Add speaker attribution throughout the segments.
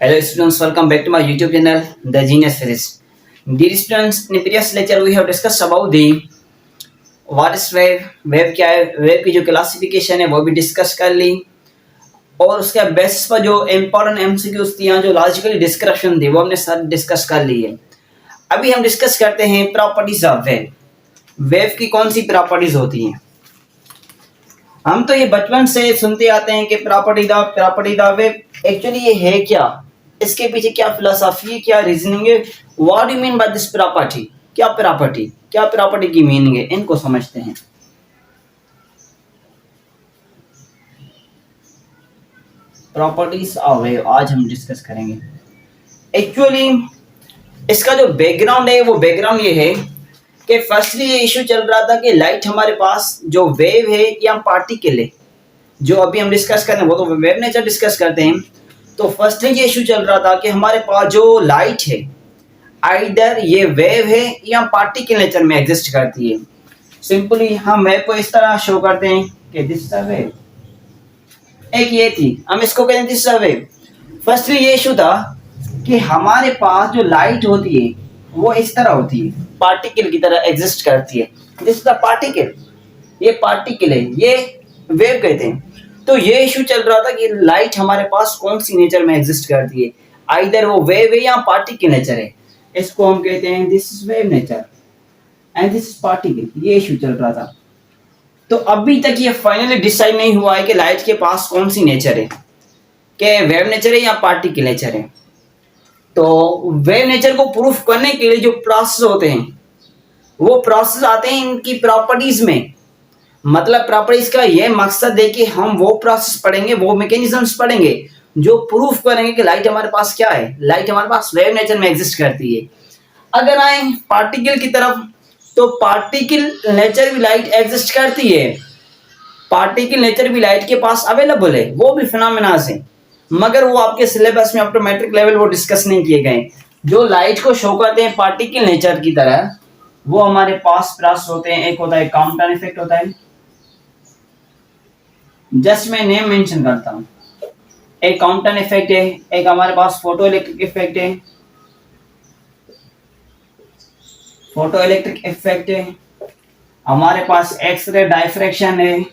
Speaker 1: Hello students, welcome back to my YouTube channel, The Genius Series. Dear students, in the previous lecture we have discussed about the what is wave, wave क्या है, wave की जो classification है वो भी discuss कर ली और उसके बेसिस पर जो इम्पोर्टेंट एमसीक्यूज थी, जो लॉजिकली डिस्क्रिप्शन थी वो हमने सारी डिस्कस कर ली है। अभी हम डिस्कस करते हैं प्रॉपर्टीज ऑफ वेव। वेव की कौन सी प्रॉपर्टीज होती हैं। हम तो ये बचपन से सुनते आते हैं कि प्रॉपर्टी ऑफ वेव। एक्चुअली ये है क्या, इसके पीछे क्या फिलोसॉफी है, क्या रीजनिंग है, what do you mean by this property, क्या प्रॉपर्टी की मीनिंग है, इनको समझते हैं। प्रॉपर्टीज ऑफ वेव आज हम डिस्कस करेंगे। एक्चुअली इसका जो बैकग्राउंड है वो बैकग्राउंड ये है कि फर्स्टली ये इशू चल रहा था कि लाइट हमारे पास जो वेव है या पार्टिकल है, जो अभी हम डिस्कस कर रहे हैं वो तो वेव नेचर डिस्कस करते हैं। तो फर्स्टली ये इशू चल रहा था कि हमारे पास जो लाइट है आइदर ये वेव है या पार्टिकल नेचर में एग्जिस्ट करती है। सिंपली हम वेव को इस तरह शो करते हैं कि दिस इज अ वेव। एक ये थी, हम इसको कहते हैं this is a wave. Firstly ये इशू था कि हमारे पास जो लाइट होती है वो इस तरह होती है, पार्टिकल की तरह एग्जिस्ट करती है। दिस इज द पार्टिकल, ये पार्टिकल है, ये वेव कहते हैं। तो ये इशू चल रहा था कि लाइट हमारे पास कौन सी नेचर में एग्जिस्ट करती है, आइदर वो वेव है या पार्टिकल नेचर है। इसको हम कहते हैं this is wave nature and this is particle. ये इशू चल रहा था। तो अभी तक ये फाइनली डिसाइड नहीं हुआ है कि लाइट के पास कौन सी नेचर है, कि वेव नेचर है या पार्टिकल नेचर है। तो वेव नेचर को प्रूफ करने के लिए जो प्रोसेस होते हैं वो प्रोसेस आते हैं इनकी प्रॉपर्टीज में। मतलब प्रॉपर्टीज का ये मकसद है कि हम वो प्रोसेस पढ़ेंगे, वो मैकेनिज्म्स पढ़ेंगे जो प्रूफ करेंगे कि लाइट हमारे पास क्या है, लाइट हमारे पास वेव नेचर में एग्जिस्ट करती है। अगर आए पार्टिकल की तरफ, तो पार्टिकल नेचर भी लाइट एग्जिस्ट करती है, पार्टिकल नेचर भी लाइट के पास अवेलेबल है, वो भी फिनोमेना है, मगर वो आपके सिलेबस में अप टू मैट्रिक लेवल वो डिस्कस नहीं किए गए। जो लाइट को शो करते हैं पार्टिकल नेचर की तरह वो हमारे पास प्रोसेस होते हैं। एक होता है काउंटर इफेक्ट होता है, जस्ट मैं नेम मेंशन करता हूं। एक काउंटर इफेक्ट है, एक हमारे पास फोटो इलेक्ट्रिक इफेक्ट है, फोटो इलेक्ट्रिक इफेक्ट है, हमारे पास एक्सरे डायफ्रैक्शन है,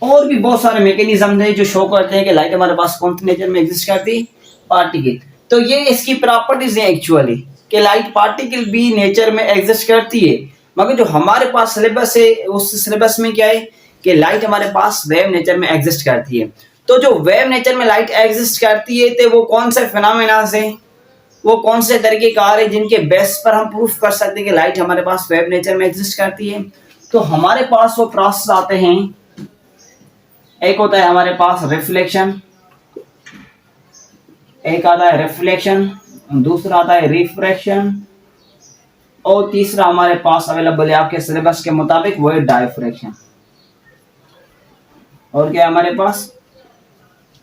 Speaker 1: और भी बहुत सारे मैकेनिज्म है जो शो करते हैं कि लाइट हमारे पास कौन सी नेचर में एग्जिस्ट करती है, पार्टिकल। तो ये इसकी प्रॉपर्टीज हैं एक्चुअली कि लाइट पार्टिकल भी नेचर में एग्जिस्ट करती है, मगर जो हमारे पास सिलेबस है उस सिलेबस में क्या है कि लाइट हमारे पास वेव नेचर में एग्जिस्ट करती है। तो जो वेव नेचर में लाइट एग्जिस्ट करती है तो वो कौन से फिनोमेना है, वो कौन से तरीके कार है जिनके बेस पर हम प्रूफ कर सकते हैं कि लाइट हमारे पास वेव नेचर में एग्जिस्ट करती है। तो हमारे पास वो प्रोसेस आते हैं। एक होता है हमारे पास रिफ्लेक्शन, एक आता है रिफ्लेक्शन, दूसरा आता है रिफ्रैक्शन, और तीसरा हमारे पास अवेलेबल है आपके सिलेबस के मुताबिक वो है डायफ्रैक्शन। और क्या है हमारे पास,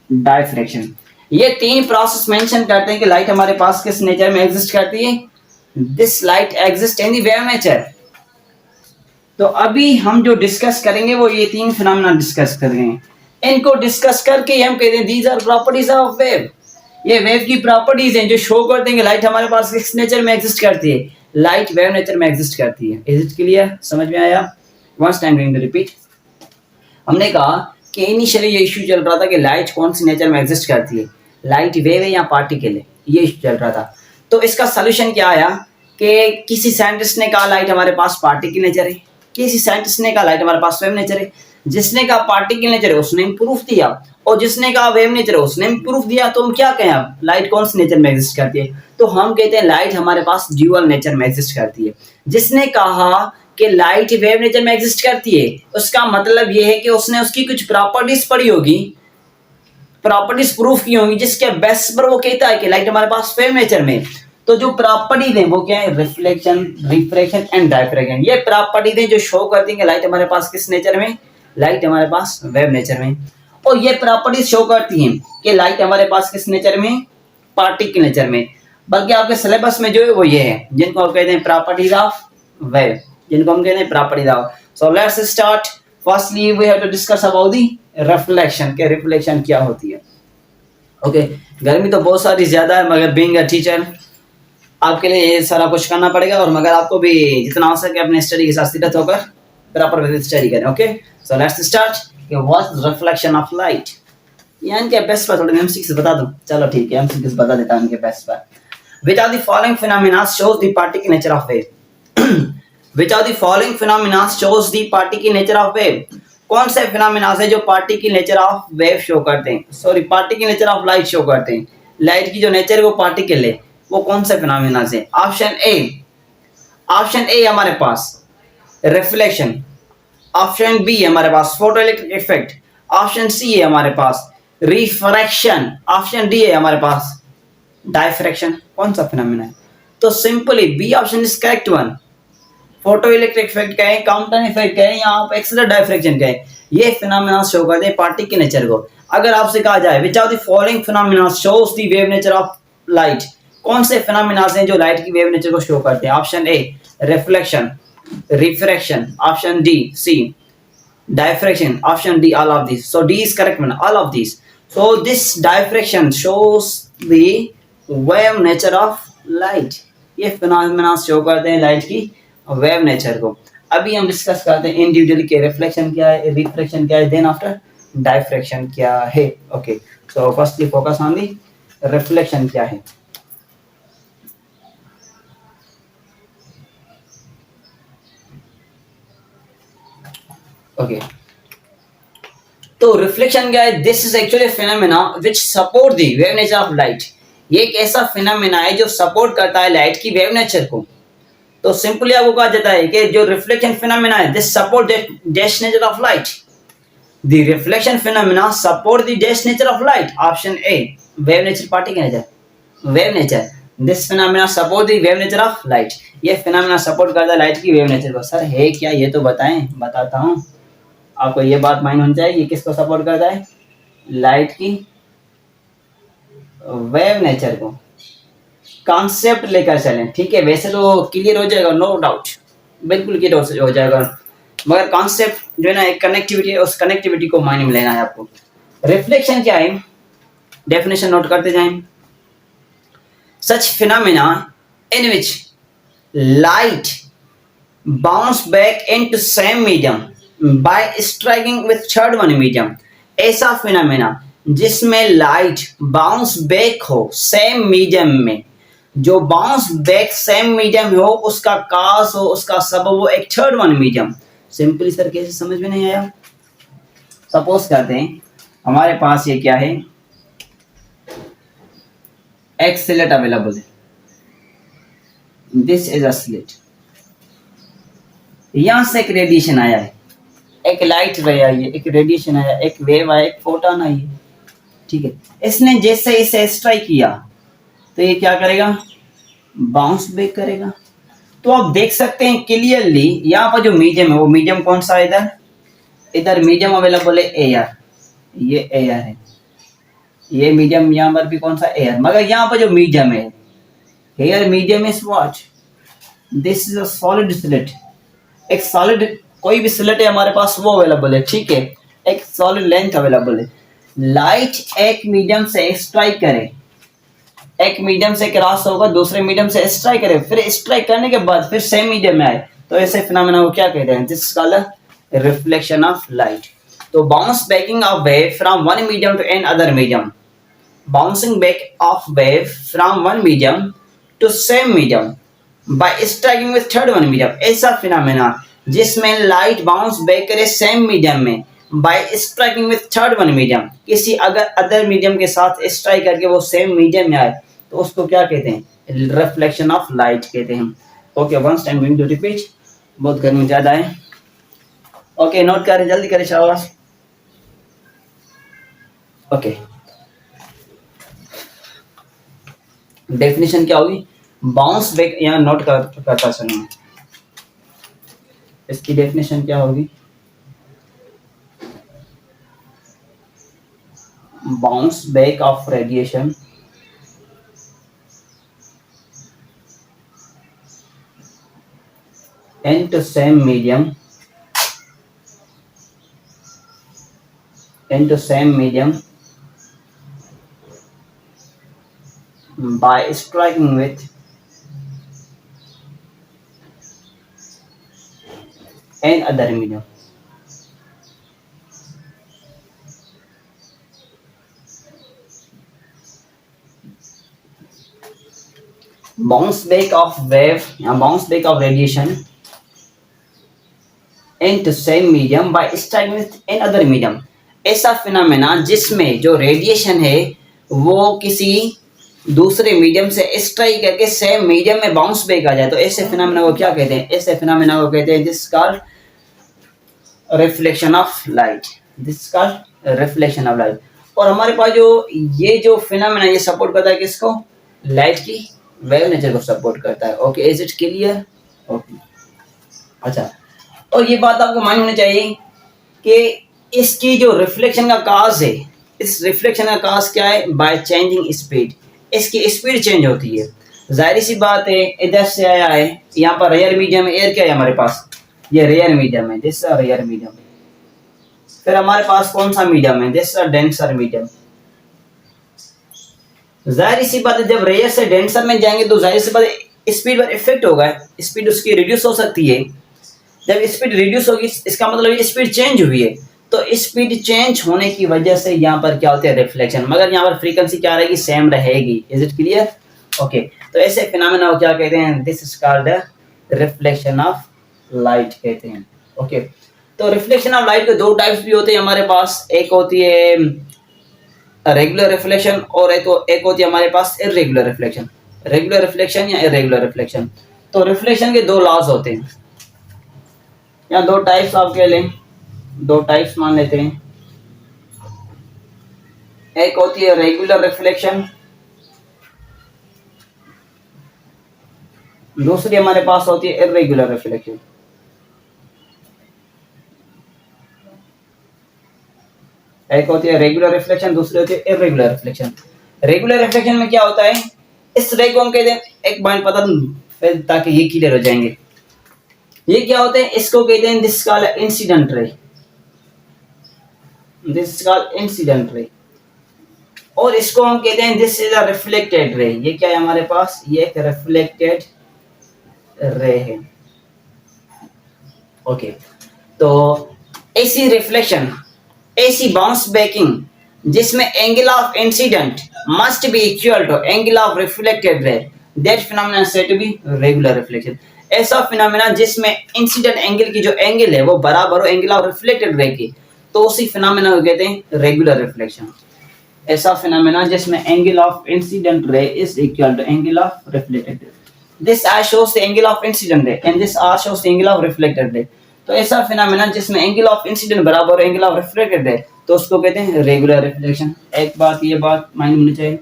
Speaker 1: डायफ्रैक्शन। ये तीन प्रोसेस मेंशन करते हैं कि लाइट हमारे पास किस नेचर में एग्जिस्ट करती है। This light exist in the wave nature. तो अभी हम जो डिस्कस करेंगे वो ये तीन फिनोमेना डिस्कस करेंगे। इनको डिस्कस करके हम कहते हैं these are properties of wave. ये वेव की प्रॉपर्टीज हैं जो शो करते हैं कि लाइट हमारे पास किस नेचर में एग्जिस्ट करती है, लाइट वेव नेचर में एग्जिस्ट करती है। इज इट क्लियर, समझ में आया? Once time going to repeat. हमने कहा कि इनिशियली ये इशू चल रहा था कि लाइट कौन सी नेचर में एग्जिस्ट करती है, लाइट वेव है या पार्टिकल है, ये इशू चल रहा था। तो इसका सोल्यूशन क्या आया कि किसी साइंटिस्ट ने कहा लाइट हमारे पास पार्टिकल नेचर है, किसी साइंटिस्ट ने कहा लाइट हमारे पास वेव नेचर है। जिसने कहा पार्टिकल नेचर है उसने प्रूफ दिया, और जिसने कहा वेव नेचर है उसने प्रूफ दिया। तो हम क्या कहें अब, लाइट कौन सी नेचर में एग्जिस्ट करती है? तो हम कहते हैं लाइट हमारे पास ड्यूअल नेचर में एग्जिस्ट करती है। जिसने कहा कि लाइट वेव नेचर में एग्जिस्ट करती है उसका मतलब ये है कि उसने उसकी कुछ प्रॉपर्टीज पढ़ी होगी, प्रॉपर्टीज प्रूफ की होंगी, जिसके बेस पर वो कहता है कि लाइट हमारे पास वेव नेचर में। तो जो प्रॉपर्टीज हैं वो क्या है, रिफ्लेक्शन, रिफ्रैक्शन एंड डायफ्रैक्शन। ये प्रॉपर्टीज हैं जो शो करती हैं कि लाइट हमारे पास किस नेचर में, लाइट हमारे पास वेव नेचर में। और ये प्रॉपर्टीज शो करती हैं कि लाइट हमारे पास किस नेचर में, पार्टिकल नेचर में। बल्कि आपके सिलेबस में जो है वो ये है जिनको हम कहते हैं प्रॉपर्टीज ऑफ वेव, जिनको हम कहते हैं properties of. So let's start. Firstly we have to discuss about the reflection के रिफ्लेक्शन क्या होती है। ओके गर्मी तो बहुत सारी ज्यादा है, मगर बीइंग अ टीचर आपके लिए ये सारा कुछ करना पड़ेगा, और मगर आपको भी जितना हो सके अपने स्टडी के साथ सीरियस होकर प्रॉपर वे स्टडी करें। Okay so let's start. What is reflection of light. ये इनके बेस्ट पर थोड़े एमसीक्यूज बता दूं। चलो ठीक है, एमसीक्यूज बता देता हूं इनके बेस्ट पर। Which are the following phenomena shows the particle nature of wave. Which are the following phenomena shows the particle nature of wave. कौन से फिनोमेना है जो particle nature of wave show करते हैं, sorry particle nature of light show करते हैं। Light की जो नेचर है वो पार्टिकल है, वो कौन से फिनोमेना है? ऑप्शन ए हमारे पास रिफ्लेक्शन, ऑप्शन बी है हमारे पास photo electric effect, option C है हमारे पास रिफ्रैक्शन, ऑप्शन डी है हमारे पास डायफ्रैक्शन। कौन सा फिनोमेना है? तो simply B option is correct one. Photo electric effect का है, काउंटर इफेक्ट का है, या आप एक्सेलर डायफ्रैक्शन का है, ये फिनोमेना शो करते हैं पार्टिकल नेचर को। अगर आपसे कहा जाए which of the following phenomena shows the wave nature of light, कौन से फिनोमेना हैं जो लाइट की वेव नेचर को शो करते हैं? Option A reflection, refraction, option D C diffraction, option D all of this. So D is correct one, all of this. So this diffraction shows the wave nature of light. ये phenomena show करते हैं light की wave nature को। अभी हम discuss करते हैं individually के रिफ्लेक्शन क्या है, रिफ्रैक्शन क्या है, देन आफ्टर डायफ्रैक्शन क्या है। Okay so firstly focus on the reflection क्या है। ओके तो रिफ्लेक्शन क्या है? This is actually phenomena which support the wave nature of light. ये एक ऐसा फिनोमेना है जो सपोर्ट करता है लाइट की वेव नेचर को। तो सिंपली आपको कहा जाता है कि जो रिफ्लेक्शन फिनोमेना है this support the dash nature of light. The reflection phenomena support the dash nature of light. Option A wave nature, particle nature, wave nature. This phenomena support the wave nature of light. ये phenomena support करता है light की wave nature को। Sir है क्या ये तो बताएं, बताता हूं आपको। ये बात माइंड होनी चाहिए, ये किसको सपोर्ट करता है? लाइट की वेव नेचर को। कॉन्सेप्ट लेकर चलें, ठीक है? वैसे तो क्लियर हो जाएगा, नो डाउट, बिल्कुल क्लियर हो जाएगा, मगर कॉन्सेप्ट जो है ना, एक कनेक्टिविटी है, उस कनेक्टिविटी को मायने में लेना है आपको। रिफ्लेक्शन क्या है? डेफिनेशन नोट करते जाएं। Such phenomena in which light bounce back into same medium by striking with third one medium. ऐसा फिनोमेना जिसमें लाइट बाउंस बैक हो सेम मीडियम में, जो बाउंस बैक सेम मीडियम हो, उसका काज हो, उसका सबब हो एक third one medium. Simply sir कैसे समझ में नहीं आया? सपोज करते हैं हमारे पास ये क्या है, एक स्लिट अवेलेबल है, दिस इज अ स्लिट। यहां से एक रेडिएशन आया है, एक लाइट रे आई है, एक रेडिएशन आया, एक वेव आया, एक फोटोन आई है, ठीक है? इसने जैसे इसे स्ट्राइक किया तो ये क्या करेगा? बाउंस बैक करेगा। तो आप देख सकते हैं क्लियरली यहाँ पर जो मीडियम है, वो मीडियम कौन सा है? इधर इधर मीडियम अवेलेबल है एयर, ये एयर है, ये मीडियम यहाँ पर भी कौन सा? एयर। मगर यहाँ पर जो मीडियम है, air medium is what? This is a solid slit. एक सॉलिड कोई भी स्लिट है हमारे पास वो अवेलेबल है, ठीक है? एक सॉलिड लेंथ अवेलेबल है। लाइट एक मीडियम से स्ट्राइक करे, एक मीडियम से क्रॉस होगा, दूसरे मीडियम से स्ट्राइक करे, फिर स्ट्राइक करने के बाद फिर सेम मीडियम में आए, तो ऐसे फिनोमेना को क्या कहते हैं? This is called reflection of light. तो bounce backing of wave from one medium to another medium, bouncing back of wave from one medium to same medium by striking with third one medium. ऐसा phenomena जिसमें light bounce back करे same medium में by striking with third one medium, किसी अगर other medium के साथ strike करके वो सेम मीडियम में आए, तो उसको क्या कहते हैं? रिफ्लेक्शन ऑफ लाइट कहते हैं। Okay once time going to repeat, बहुत गर्मी ज्यादा है। ओके नोट करें, जल्दी करें शाबाश। ओके डेफिनेशन क्या होगी? बाउंस बैक, यहाँ नोट करता सुनिए, इसकी डेफिनेशन क्या होगी? Bounce back of radiation into same medium into same medium by striking with any other medium. Bounce back of wave या bounce back of radiation into same medium by striking with any other medium. ऐसा phenomena जिसमें जो radiation है वो किसी दूसरे medium से strike करके सेम मीडियम में बाउंस बैक आ जाए, तो ऐसे फिनोमेना को क्या कहते हैं? ऐसे फिनोमेना को कहते हैं this called reflection of light. This called reflection of light. और हमारे पास जो ये जो फिनोमेना ये सपोर्ट करता है किसको? लाइट की वेव नेचर को सपोर्ट करता है. Okay, is it clear? Okay, अच्छा. और ये बात आपको मालूम होनी चाहिए कि इसकी जो रिफ्लेक्शन का काज है, इस रिफ्लेक्शन का काज क्या है? By changing speed. इसकी स्पीड चेंज होती है. जाहिर सी बात है, इधर से आया है, यहाँ पर रेयर मीडियम एयर क्या है हमारे पास? ये रेयर मीडियम है, दिस रेयर मीडियम. फिर हमारे पास कौन सा मीडियम है? This denser medium. जाहिर सी बात है, जब रेयर से डेंसर में जाएंगे तो जाहिर सी बात है स्पीड पर इफेक्ट होगा, स्पीड उसकी रिड्यूस हो सकती है. जब स्पीड रिड्यूस होगी इसका मतलब स्पीड चेंज हुई है, तो स्पीड चेंज होने की वजह से यहाँ पर क्या होता है? रिफ्लेक्शन. मगर यहाँ पर फ्रीक्वेंसी क्या रहेगी? सेम रहेगी. Is it clear? ओके, तो ऐसे फिनोमेना को क्या कहते हैं? This is called reflection of light कहते हैं. ओके, तो रिफ्लेक्शन ऑफ लाइट के दो टाइप्स भी होते हैं हमारे पास. एक होती है रेगुलर रिफ्लेक्शन और एक होती है हमारे पास इर्रेगुलर रिफ्लेक्शन. रेगुलर रिफ्लेक्शन या इर्रेगुलर रिफ्लेक्शन. तो रिफ्लेक्शन के दो लॉज होते हैं या दो टाइप्स आप कह लें, दो टाइप्स मान लेते हैं. एक होती है रेगुलर रिफ्लेक्शन, दूसरी हमारे पास होती है इर्रेगुलर रिफ्लेक्शन. एक होती है रेगुलर रिफ्लेक्शन, दूसरी होती है इर्रेगुलर रिफ्लेक्शन. रेगुलर रिफ्लेक्शन में क्या होता है? इस रे को हम कहते हैं, एक पॉइंट पता फिर ताकि ये क्लियर हो जाएंगे. ये क्या होते हैं? इसको कहते हैं this called incident ray. This called incident ray. और इसको हम कहते हैं this is a reflected ray. ये क्या है हमारे पास? ये एक रिफ्लेक्टेड रे है. ओके, तो ऐसी रिफ्लेक्शन, ऐसी बाउंस बैकिंग जिसमें angle of incident must be equal to angle of reflected ray, that phenomena said to be regular reflection. ऐसा फिनोमेना जिसमें इंसिडेंट एंगल की जो एंगल है वो बराबर हो एंगल ऑफ रिफ्लेक्टेड रे की, तो उसी फिनोमेना को कहते हैं रेगुलर रिफ्लेक्शन. ऐसा फिनोमेना जिसमें angle of incident ray is equal to angle of reflected ray. This are shows the angle of incident ray and this are shows the angle of reflected ray. तो ऐसा phenomena जिसमें angle of incident बराबर angle of reflected है तो उसको कहते हैं regular reflection. एक बात ये बात माइंड में होनी चाहिए.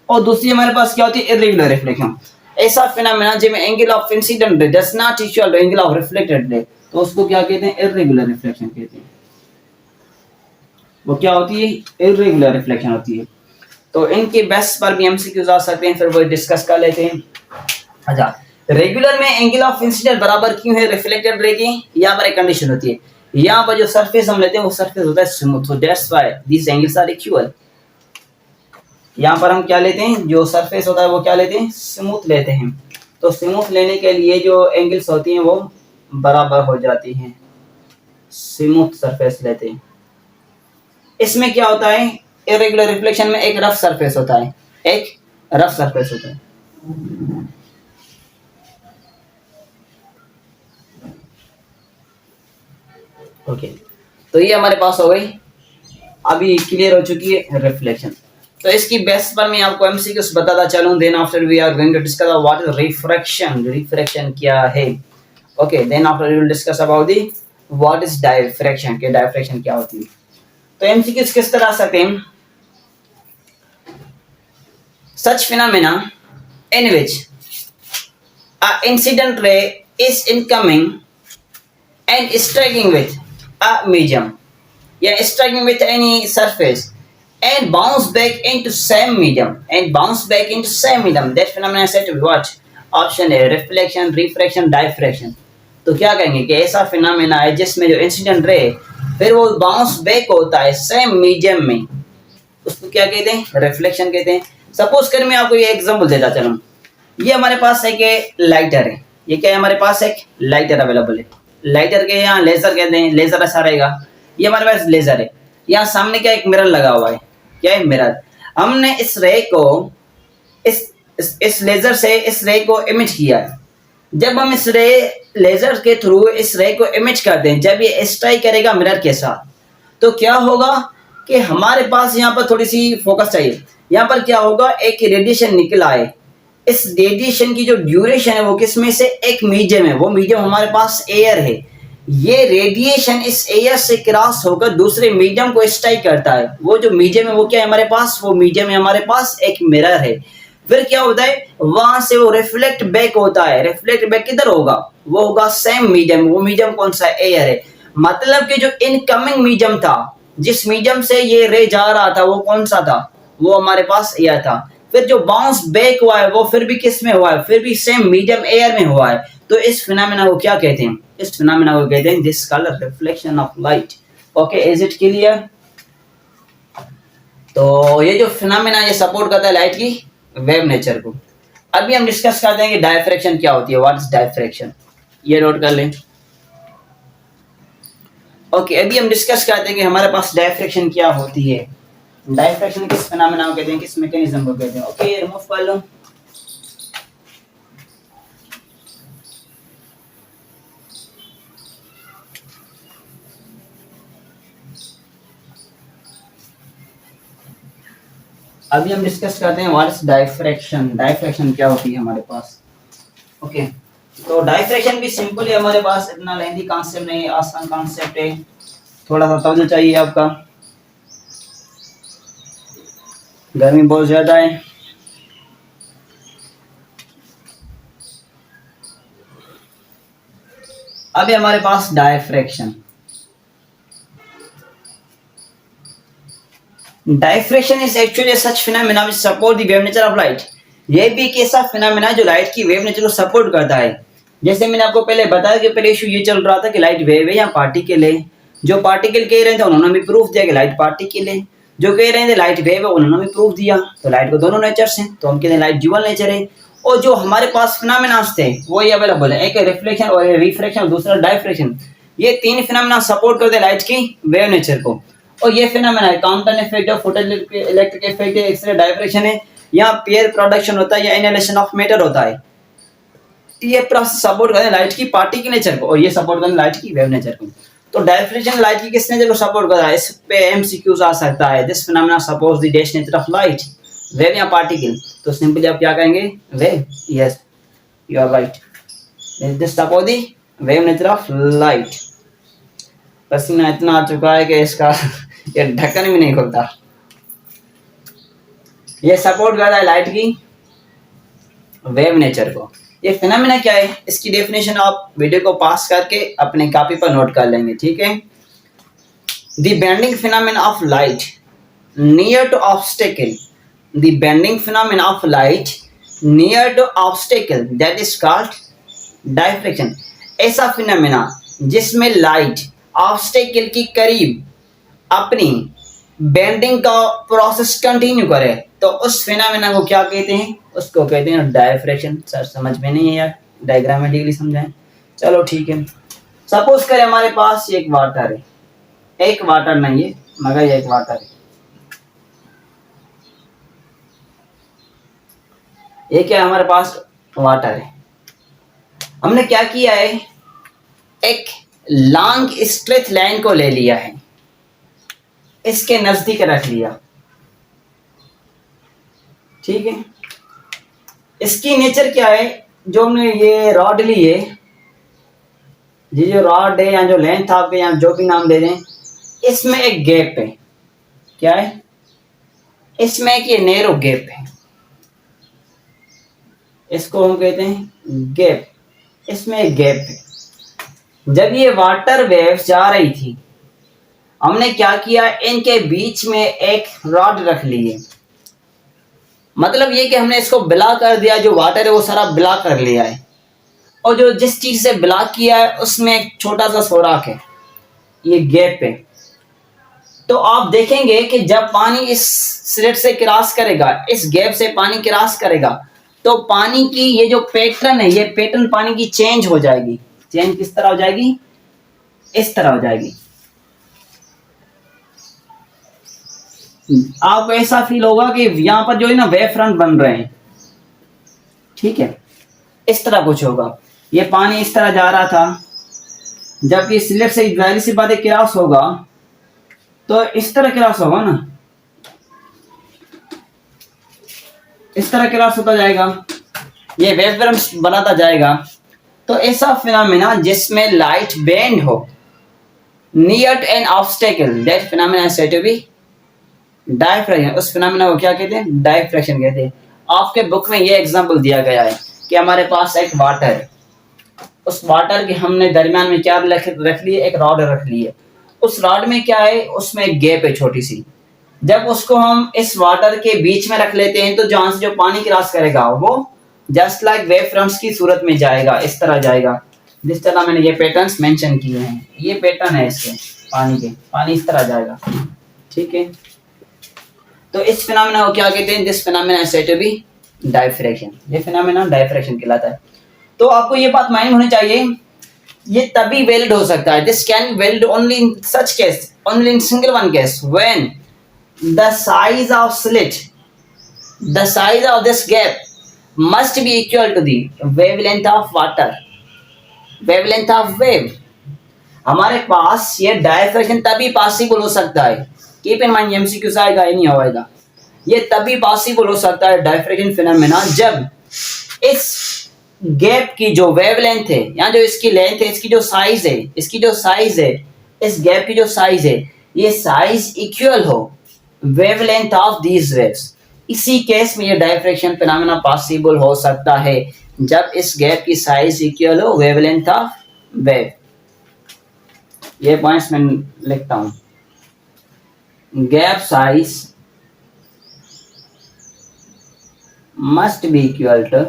Speaker 1: और दूसरी हमारे पास क्या होती है? Irregular reflection. ऐसा फिनोमेना जिसमें angle of incident does not equal to angle of reflected है तो उसको क्या कहते हैं? इर्रेगुलर रिफ्लेक्शन कहते हैं. वो क्या होती है? इर्रेगुलर रिफ्लेक्शन होती है. तो इनके बेस पर भी एमसीक्यूज आ सकते हैं, फिर वो डिस्कस कर लेते हैं. अच्छा, रेगुलर में एंगल ऑफ इंसिडेंट बराबर क्यों है रिफ्लेक्टेड रे की? यहाँ पर एक कंडीशन होती है, यहाँ पर जो सरफेस हम लेते हैं वो सरफेस होता है smooth, so that's why this angles are equal. यहाँ पर हम क्या लेते हैं? जो सरफेस होता है वो क्या लेते हैं? स्मूथ लेते हैं. तो स्मूथ लेने के लिए जो एंगल्स होती हैं वो बराबर हो जाती हैं. स्मूथ सरफेस लेते हैं. इसमें क्या होता है? इर्रेगुलर रिफ्लेक्शन में एक रफ सरफेस होता है, एक रफ सरफेस होता है. ओके, तो ये हमारे पास हो गई, अभी क्लियर हो चुकी है रिफ्लेक्शन. तो इसकी बेस पर मैं आपको एमसीक्यूज बताता चलूं. Then after we are going to discuss what is refraction. Refraction क्या है? Okay, then after we will discuss about the what is diffraction, के डायफ्रैक्शन क्या होती है. तो एमसीक्यूज किस तरह आ सकते हैं? सच phenomena in which a incident ray is incoming and striking with a medium, yeah, striking with any surface and bounce back into same medium that phenomenon is said to be what? Option A reflection, refraction, diffraction. तो क्या कहेंगे कि ऐसा phenomena है जिसमें जो incident ray फिर वो बाउंस बैक होता है सेम मीडियम में, उसको क्या कहते हैं, रिफ्लेक्शन कहते हैं। सपोज कर मैं आपको ये एग्जांपल देता चलूं, ये हमारे पास एक लाइटर है, ये क्या है, हमारे पास एक लाइटर अवेलेबल है। लाइटर के यहाँ लेजर कहते हैं, लेजर ऐसा रहेगा। ये हमारे पास लेजर है, यहाँ सामने क्या एक मिरर लगा हुआ है, क्या है, मिरर। हमने इस रे को इस लेजर से इस रे को इमेज किया है। जब हम इस रे लेजर के थ्रू इस रे को इमेज करते हैं, जब ये स्ट्राइक करेगा मिरर के साथ, तो क्या होगा कि हमारे पास यहाँ पर थोड़ी सी फोकस चाहिए। यहाँ पर क्या होगा, एक रेडिएशन निकला है। इस रेडिएशन की जो ड्यूरेशन है वो किस में से, एक मीडियम है, वो मीडियम हमारे पास एयर है। ये रेडिएशन इस एयर से क्रॉस होकर दूसरे मीडियम को स्ट्राइक करता है। वो जो मीडियम है वो क्या है हमारे पास, वो मीडियम है हमारे पास एक मिरर है। फिर क्या होता है, वहां से वो रिफ्लेक्ट बैक होता है। रिफ्लेक्ट बैक किधर होगा, वो होगा सेम मीडियम। वो मीडियम कौन सा, एयर है। मतलब कि जो इनकमिंग मीडियम था, जिस मीडियम से ये रे जा रहा था, वो कौन सा था, वो हमारे पास एयर था। फिर जो बाउंस बैक हुआ है वो फिर भी किस में हुआ है, फिर भी सेम मीडियम एयर में हुआ है। तो इस फिनोमेना को क्या कहते हैं, इस फिनोमेना को कहते हैं this colour reflection of light. Okay, is it clear. तो ये जो फिनोमेना ये सपोर्ट करता है लाइट की वेव नेचर को। अभी हम डिस्कस करते हैं कि डायफ्रैक्शन क्या होती है, व्हाट इज डायफ्रैक्शन, ये नोट कर लें। ओके, अभी हम डिस्कस करते हैं कि हमारे पास डायफ्रैक्शन क्या होती है। डायफ्रैक्शन किस फिनोमेना को कहते हैं, किस मैकेनिज्म को कहते हैं। ओके, रिमूव कर लो। अभी हम डिस्कस करते हैं व्हाट इज डायफ्रैक्शन। डायफ्रैक्शन क्या होती है हमारे पास। ओके, तो डायफ्रैक्शन भी सिंपल है हमारे पास, इतना लेंथी कॉन्सेप्ट नहीं है, आसान कॉन्सेप्ट है। थोड़ा सा तवज्जो चाहिए आपका, गर्मी बहुत ज्यादा है। अभी हमारे पास diffraction, diffraction is actually such phenomena which support the wave nature of light. ये भी एक ऐसा फिनोमेना जो लाइट की वेव नेचर को सपोर्ट करता है। जैसे मैंने आपको पहले बताया कि पहले इशू ये चल रहा था कि लाइट वेव है या पार्टिकल है। जो पार्टिकल कह रहे थे उन्होंने भी प्रूफ दिया कि लाइट पार्टिकल है, जो कह रहे थे लाइट वेव है उन्होंने भी प्रूफ दिया। तो लाइट को दोनों नेचर्स हैं, तो हम कहते हैं लाइट ड्यूअल नेचर है। और जो हमारे पास फिनोमेनास थे वो ये अवेलेबल है, एक रिफ्लेक्शन और रिफ्रैक्शन और दूसरा डायफ्रैक्शन। ये तीन फिनोमेना सपोर्ट करते हैं लाइट की वेव नेचर को। और ये फिनोमेना है काउंटर इफेक्ट है, फोटो इलेक्ट्रिक इफेक्ट है, एक्सरे डायफ्रैक्शन है, यहाँ पेयर प्रोडक्शन होता है या इनहेलेशन ऑफ मैटर होता है। ये प्रोसेस सपोर्ट करते हैं लाइट की पार्टी के नेचर को और ये सपोर्ट करते हैं लाइट की वेव नेचर को। तो डायफ्रैक्शन लाइट की किस नेचर को सपोर्ट कर रहा है, इस पे एमसीक्यूज आ सकता है। This phenomena supports the dash nature of light, wave या पार्टिकल। तो सिंपली आप क्या कहेंगे, wave. Yes, you are right, this support the wave nature of light. पसीना इतना आ चुका है कि इसका ये ढक्कन भी नहीं खुलता। ये सपोर्ट कर रहा है लाइट की वेव नेचर को। ये फिनोमेना क्या है, इसकी डेफिनेशन आप वीडियो को पास करके अपने कॉपी पर नोट कर लेंगे, ठीक है। The bending phenomena of light near to obstacle, the bending phenomena of light near to obstacle that is called diffraction. ऐसा फिनोमेना जिसमें लाइट ऑब्स्टेकल के करीब अपनी बेंडिंग का प्रोसेस कंटिन्यू करे, तो उस फिनोमेना को क्या कहते हैं, उसको कहते हैं डायफ्रैक्शन। सर समझ में नहीं है यार, डायग्रामेटिकली समझाएं। चलो ठीक है, सपोज करें हमारे पास एक वाटर है, एक वाटर नहीं है मगर ये एक वाटर है। ये क्या है, हमारे पास वाटर है। हमने क्या किया है, एक लॉन्ग स्ट्रेट लाइन को ले लिया है, इसके नजदीक रख लिया, ठीक है। इसकी नेचर क्या है, जो हमने ये रॉड ली है, ये जो रॉड है या जो लेंथ आप या जो भी नाम दे दें, इसमें एक गैप है। क्या है, इसमें एक ये नैरो गैप है, इसको हम कहते हैं गैप। इसमें एक गैप है। जब ये वाटर वेव्स जा रही थी, हमने क्या किया, इनके बीच में एक रॉड रख ली है। मतलब ये कि हमने इसको ब्लॉक कर दिया, जो वाटर है वो सारा ब्लॉक कर लिया है। और जो जिस चीज से ब्लॉक किया है उसमें एक छोटा सा सुराख है, ये गैप है। तो आप देखेंगे कि जब पानी इस स्लिट से क्रॉस करेगा, इस गैप से पानी क्रॉस करेगा, तो पानी की ये जो पैटर्न है, ये पैटर्न पानी की चेंज हो जाएगी। चेंज किस तरह हो जाएगी? इस तरह हो जाएगी। आपको ऐसा फील होगा कि यहाँ पर जो है ना वेव फ्रंट बन रहे हैं, ठीक है, इस तरह कुछ होगा। ये पानी इस तरह जा रहा था, जबकि स्लिट से जाहिर सी बात है क्रॉस होगा, तो इस तरह क्रॉस होगा ना, इस तरह क्रॉस होता जाएगा, ये वेव फ्रंट बनाता जाएगा। तो ऐसा फिनोमेना जिसमें लाइट बेंड हो near an obstacle, that phenomena is said to be diffraction. उस फिनोमेना को क्या कहते हैं? डायफ्रैक्शन कहते हैं। आपके बुक में ये एग्जांपल दिया गया है कि हमारे पास एक वाटर है, उस वाटर के हमने दरमियान में क्या रख लिए? एक रॉड रख ली है। उस रॉड में क्या है? उसमें एक गैप है छोटी सी। जब उसको हम इस वाटर के बीच में रख लेते हैं, तो जहां से जो पानी क्रॉस करेगा वो जस्ट लाइक वेव फ्रंट्स की सूरत में जाएगा, इस तरह जाएगा। जिस तरह मैंने ये पैटर्न्स मेंशन किए हैं, ये पैटर्न है इसके पानी के, पानी इस तरह जाएगा, ठीक है। तो इस फिनोमेना को क्या कहते हैं? This phenomena is said to be diffraction. ये फिनोमेना डायफ्रैक्शन कहलाता है। तो आपको ये बात माइंड होनी चाहिए, ये तभी वैलिड हो सकता है, this can valid only in such case, only in single one case, when the size of slit, the size of this gap must be equal to the wavelength of water, wavelength of wave. हमारे पास ये diffraction तभी possible हो सकता है, keep in mind, MCQ से आएगा, ये नहीं आएगा। ये तभी पॉसिबल हो सकता है डायफ्रैक्शन फिनोमेना जब इस गैप की जो वेवलेंथ है, या जो इसकी लेंथ है, इसकी जो साइज है, इसकी जो साइज है, इस गैप की जो साइज है, ये साइज इक्वल हो वेवलेंथ ऑफ दीज वेव्स। इसी केस में ये डायफ्रैक्शन फिनोमेना पॉसिबल हो सकता है जब इस गैप की साइज इक्वल हो वेवलेंथ ऑफ वेव। ये पॉइंट्स मैं लिखता हूं, gap size must be equal to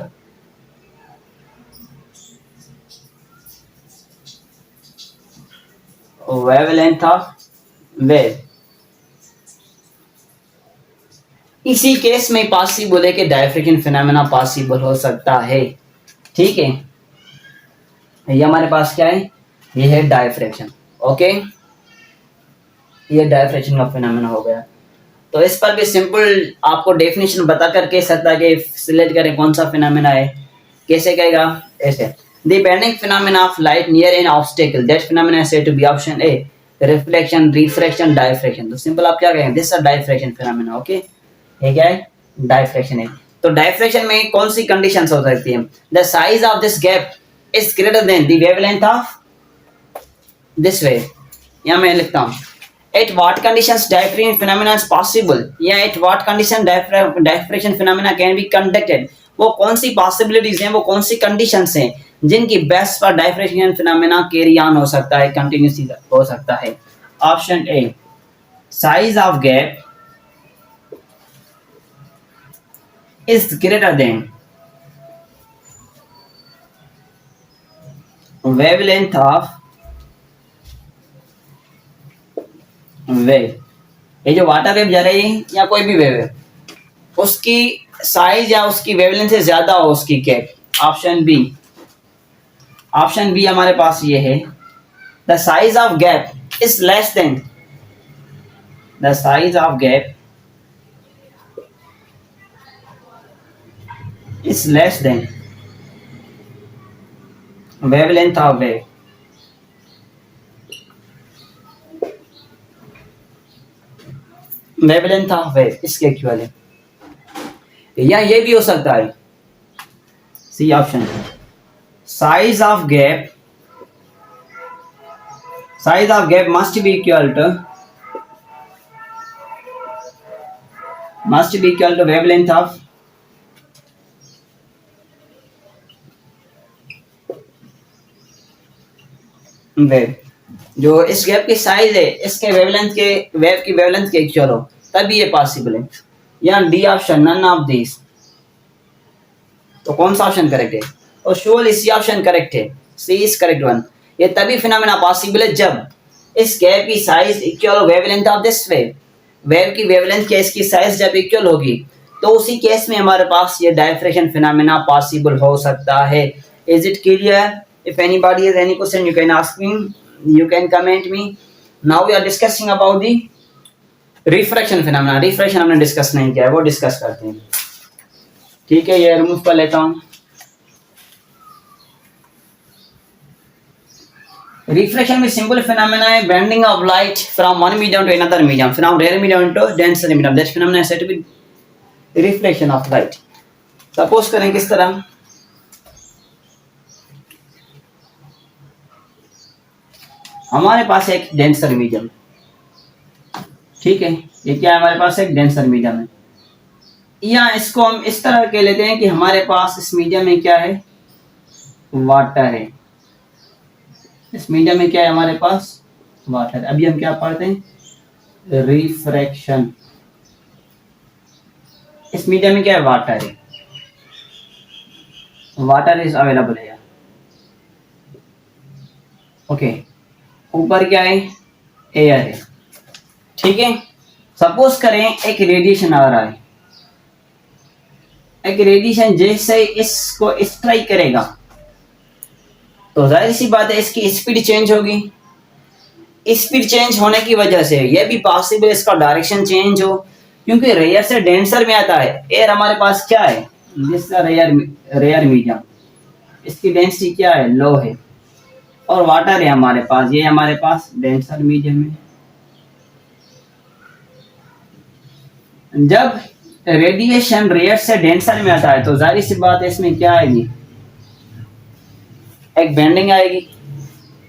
Speaker 1: wavelength of wave. इसी केस में पॉसिबल है कि डायफ्रैक्शन फिनोमेना पॉसिबल हो सकता है, ठीक है। ये हमारे पास क्या है? ये है डायफ्रैक्शन, ओके। ये डायफ्रैक्शन का फिनोमेना हो गया। तो इस पर भी सिंपल आपको डेफिनेशन बता कर कह सकता है कि सिलेक्ट करें कौन सा फिनोमेना है। कैसे कहेगा? ऐसे, the bending phenomena of light near an obstacle, that phenomena is said to be option A reflection, refraction, diffraction. तो सिंपल आप क्या कहेंगे? This is a diffraction phenomena, okay. ये क्या है? डायफ्रैक्शन है। तो डायफ्रैक्शन में कौन सी कंडीशंस हो सकती है? The size of this gap is greater than the wavelength of this wave. यहाँ मैं लिखता हूँ, at what conditions diffraction phenomena is possible, या at what condition diffraction phenomena can be conducted। वो कौन सी possibilities हैं, वो कौन सी conditions हैं जिनकी बेस पर diffraction phenomena carry on हो सकता है, continuously हो सकता है। Option A, size of gap is greater than wavelength of wave. ये जो वाटर वेव जा रही है या कोई भी वेव है, उसकी साइज या उसकी वेवलेंथ से ज्यादा हो उसकी gap. Option B, option B हमारे पास ये है, the size of gap is less than, the size of gap is less than wavelength of wave. Wavelength of wave इसके इक्वल है, या ये भी हो सकता है, C option, size of gap, size of gap must be equal to wavelength of wave. जो इस गैप की साइज है इसके वेवलेंथ के, वेव की वेवलेंथ के इक्वल हो, तभी ये पॉसिबल है। या D option, none of this. तो कौन सा ऑप्शन करेक्ट है? और श्योरली सी ऑप्शन करेक्ट है, सी इज करेक्ट वन। ये तभी फिनोमेना पॉसिबल है जब इस गैप की size equal wavelength of this wave, wave की वेवलेंथ क्या इसकी साइज जब इक्वल होगी तो उसी केस में हमारे पास ये डायफ्रेक्शन फिनोमेना पॉसिबल हो सकता है। Is it clear? If anybody has any question you can ask me, you can comment me. Now we are discussing about the refraction phenomena. Refraction हमने डिस्कस नहीं किया है, वो डिस्कस करते हैं। ठीक है, ये रिमूव कर लेता हूं। रिफ्रैक्शन में सिंपल फिनोमेना है bending of light from one medium to another medium, from rare medium to denser medium. That phenomena is said to be reflection of light. Suppose करें किस तरह, हमारे पास एक डेंसर मीडियम, ठीक है, ये क्या है हमारे पास एक डेंसर मीडियम है, या इसको हम इस तरह कह लेते हैं कि हमारे पास इस मीडियम में क्या है, वाटर है। इस मीडियम में क्या है हमारे पास, वाटर। अभी हम क्या पढ़ते हैं, रिफ्रैक्शन। इस मीडियम में क्या है, वाटर है, वाटर इज अवेलेबल है। ओके, ऊपर क्या है, एयर है, ठीक है। सपोज करें एक रेडिएशन आ रहा है, एक रेडिएशन जैसे इसको स्ट्राइक करेगा तो जाहिर सी बात है इसकी स्पीड चेंज होगी। स्पीड चेंज होने की वजह से यह भी पॉसिबल इसका डायरेक्शन चेंज हो, क्योंकि रेयर से डेंसर में आता है। एयर हमारे पास क्या है, दिस रेयर मीडियम, इसकी डेंसिटी क्या है, लो है, और वाटर है हमारे पास, ये हमारे पास डेंसर मीडियम है। जब रेडिएशन रेयर से डेंसर में आता है तो जाहिर सी बात है इसमें क्या आएगी, एक बेंडिंग आएगी।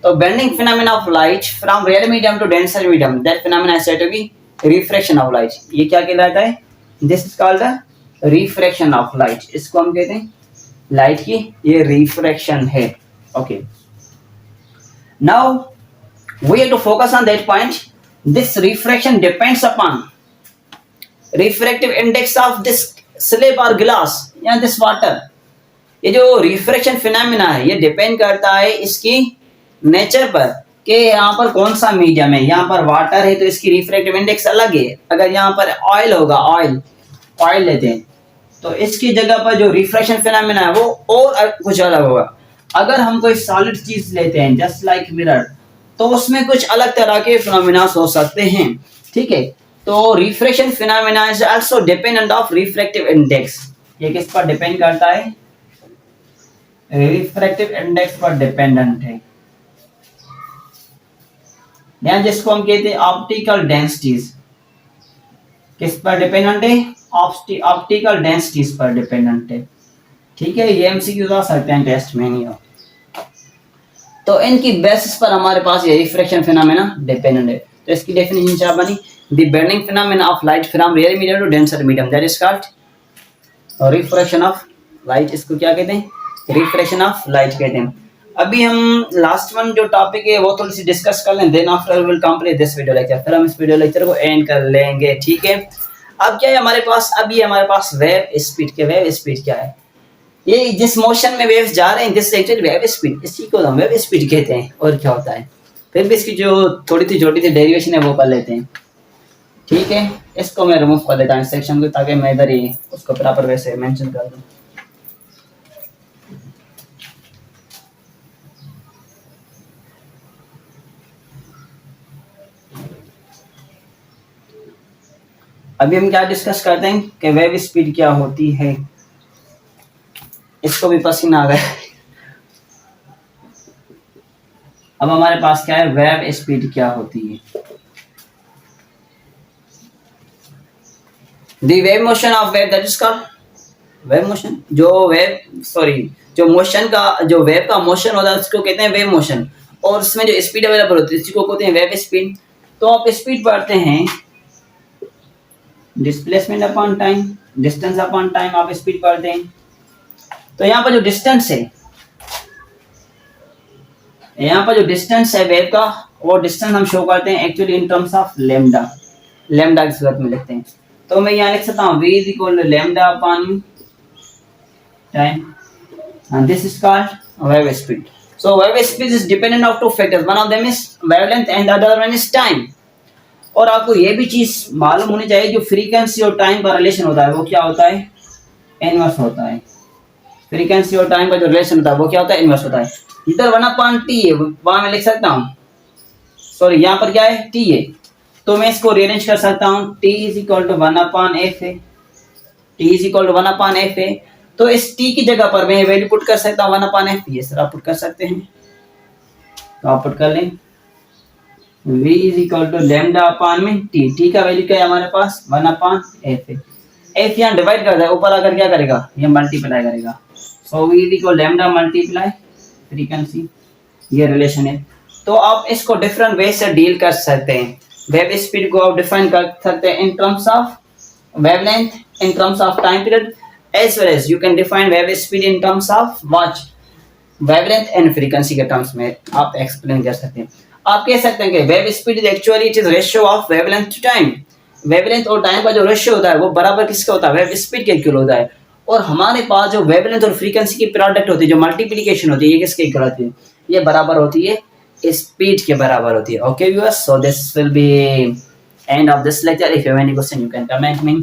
Speaker 1: तो bending phenomena of light from rare medium to denser medium, that phenomena is said to be refraction of light. ये क्या कहलाता है, this is called the refraction of light. इसको हम कहते हैं लाइट की ये रिफ्रैक्शन है। Okay, now we have to focus on that point. This refraction depends upon refractive index of this slab और ग्लास या दिस वाटर। ये जो रिफ्रैक्शन फिनोमेना है ये डिपेंड करता है इसकी नेचर पर कि यहाँ पर कौन सा मीडियम है। यहाँ पर वाटर है तो इसकी रिफ्रैक्टिव इंडेक्स अलग है। अगर यहाँ पर ऑयल होगा, ऑयल लेते हैं तो इसकी जगह पर जो रिफ्रैक्शन फिनोमेना है वो और कुछ अलग होगा। अगर हम कोई सॉलिड चीज लेते हैं जस्ट लाइक मिरर, तो उसमें कुछ अलग तरह के फिनोमेना हो सकते हैं, ठीक है। तो refraction phenomena is also dependent of refractive index. ये किस पर डिपेंड करता है, रिफ्रैक्टिव इंडेक्स पर डिपेंडेंट है, या जिसको हम कहते हैं ऑप्टिकल डेंसिटीज। किस पर डिपेंडेंट है, ऑप्टिकल डेंसिटीज पर डिपेंडेंट है, ठीक है। ये एमसीक्यूज आ सकते हैं टेस्ट में, नहीं हो तो इनकी बेसिस पर हमारे पास ये रिफ्रैक्शन फिनोमेना डिपेंडेंट है। तो इसकी डेफिनेशन क्या बनी, the bending phenomena of light from rare medium to denser medium, that is called refraction of light. इसको क्या कहते हैं, रिफ्रैक्शन ऑफ लाइट कहते हैं। अभी हम लास्ट वन जो टॉपिक है वो थोड़ी सी डिस्कस कर लें, then after will complete this video lecture. फिर हम इस वीडियो लेक्चर को एंड कर लेंगे, ठीक है। अब क्या है हमारे पास, अभी हमारे पास वेव स्पीड के, वेव स्पीड क्या है, ये जिस मोशन में वेव्स जा रहे हैं दिस एक्चुअली वेव स्पीड, इसी को हम वेव स्पीड कहते हैं। और क्या होता है, फिर भी इसकी जो थोड़ी सी छोटी सी डेरिवेशन है वो कर लेते हैं, ठीक है। इसको मैं रिमूव कर देता हूँ इस सेक्शन को, ताकि मैं इधर ही उसको प्रॉपर वैसे मेंशन कर दूँ। अभी हम क्या डिस्कस करते हैं कि वेव स्पीड क्या होती है। इसको भी पसीना आ गया। अब हमारे पास क्या है, वेव स्पीड क्या होती है। The wave motion of wave, that is called wave motion. जो मोशन का, जो वेव का मोशन होता है उसको कहते हैं वेव मोशन, और उसमें जो स्पीड अवेलेबल होती है इसको कहते हैं वेव स्पीड। तो आप स्पीड पढ़ते हैं displacement upon time, distance upon time, आप स्पीड पढ़ते हैं। तो यहाँ पर जो डिस्टेंस है, यहाँ पर जो डिस्टेंस है वेव का, वो डिस्टेंस हम शो करते हैं actually in terms of lambda, lambda की सूरत में लिखते हैं। तो मैं यहाँ लिख सकता हूँ v is equal to lambda upon time, and this is called wave speed. So wave speed is dependent of two factors. One of them is wavelength and the other one is time. और आपको ये भी चीज मालूम होनी चाहिए, जो frequency और टाइम का रिलेशन होता है वो क्या होता है, इनवर्स होता है। फ्रीक्वेंसी और टाइम का जो रिलेशन होता है वो क्या होता है, इनवर्स होता है। इधर 1/t है, वहां मैं लिख सकता हूँ, सॉरी यहाँ पर क्या है, t है, तो मैं इसको रीअरेंज कर सकता हूँ, t is equal to 1/f है, t is equal to 1/f है। तो इस t की जगह पर मैं वैल्यू पुट कर सकता हूँ 1/f, ये सर आप पुट कर सकते हैं, तो आप पुट कर लें v is equal to lambda upon में t का वैल्यू क्या है हमारे पास 1/f है। f यहाँ डिवाइड कर है, ऊपर आकर क्या करेगा, ये मल्टीप्लाई करेगा, सो v is equal lambda multiply frequency, ये रिलेशन है। तो आप इसको डिफरेंट वे से डील कर सकते हैं। वेव स्पीड को आप डिफाइन कर सकते हैं in terms of wavelength, in terms of time period, as well as you can define wave speed in terms of watch wavelength and frequency के टर्म्स में आप एक्सप्लेन कर सकते हैं। आप कह सकते हैं कि wave speed is actually it is ratio of wavelength to time. Wavelength और टाइम का जो रेशियो होता है वो बराबर किसका होता है, वेव स्पीड के इक्वल होता है। और हमारे पास जो वेवलेंथ और फ्रीक्वेंसी की प्रोडक्ट होती है, जो मल्टीप्लिकेशन होती है, ये किसके इक्वल होती है, ये बराबर होती है स्पीड के बराबर होती है। Okay viewers, so this will be end of this lecture. If you have any question you can comment मी।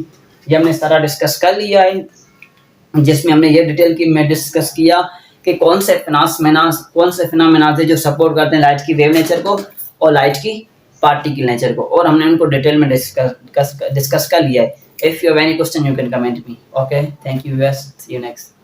Speaker 1: ये हमने सारा डिस्कस कर लिया है, जिसमें हमने ये डिटेल की मैं डिस्कस किया कि कौन से फिनोमेना थे जो सपोर्ट करते हैं लाइट की वेव नेचर को और लाइट की पार्टिकल नेचर को, और हमने उनको डिटेल में डिस्कस कर लिया है। If you have any question you can comment me. Okay, thank you viewers, see you next.